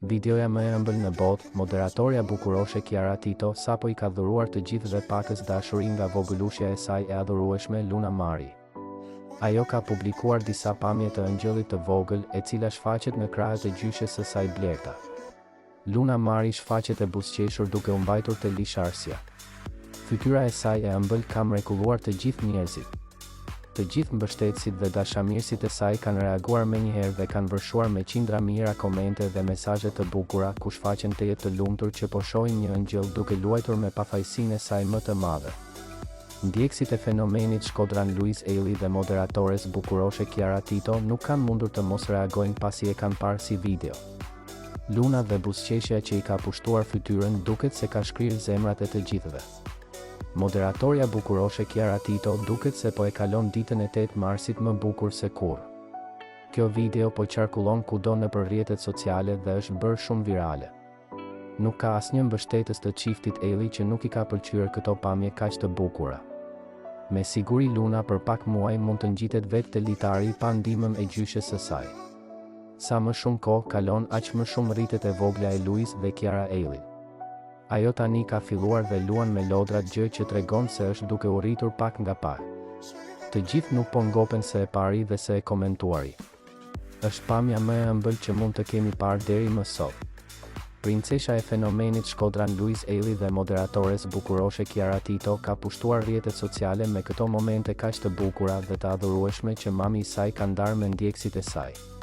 Videoja më e ëmbël në botë, moderatorja bukuroshe Kiara Tito sapo i ka dhuruar të gjithëve pakës dashuri nga vogëlushja e saj e adhurueshme Luna Mari. Ajo ka publikuar disa pamje të angjëllit të vogël, e cila shfaqet në krahët e gjyshes së saj Blerta. Luna Mari shfaqet e buzëqeshur duke u mbajtur te lisharsja. Fytyra e saj e ëmbël ka mrekulluar të gjithë njerëzit. Të gjithë mbështetësit dhe dashamirësit e saj kanë reaguar menjëherë dhe kanë vërshuar me qindra mijëra komente dhe mesazhe të bukura ku shfaqen të jetë të lumtur që po shohin një angjëll duke luajtur me pafajësinë e saj më të madhe. Ndjekësit e fenomenit shkodran Louise Ailey dhe moderatores bukuroshe Kiara Tito nuk kanë mundur të mos reagojnë pasi e kanë parë si video. Luna dhe buzëqeshja që i ka pushtuar fytyrën duket se ka shkrirë zemrat e të gjithëve. Moderatorja bukuroshe Kiara Tito duket se po e kalon ditën e 8 marsit më bukur se kurrë. Kjo video po qarkullon kudo nëpër rrjetet sociale dhe është bërë shumë virale. Nuk ka asnjë mbështetës të çiftit Ailey që nuk i ka pëlqyer këto pamje kaq të bukura. Me siguri Luna për pak muaj mund të ngjitet vetë te litari pa ndihmën e gjyshes së saj. Sa më shumë kohë kalon, aq më shumë rritet e vogla e Louise dhe Kiara Ailey. Ajo tani ka filluar dhe luan me lodrat, gjë që tregon se është duke u rritur pak nga pak. Të gjithë nuk po ngopen se e pari dhe se e komentuari. Është pamja më e ëmbël që mund të kemi parë deri më sot. Princesha e fenomenit shkodran Louise Ailey dhe moderatores bukuroshe Kiara Tito ka pushtuar rrjetet sociale me këto momente kaq të bukura dhe të adhurueshme që mami i saj ka ndarë me ndjekësit e saj.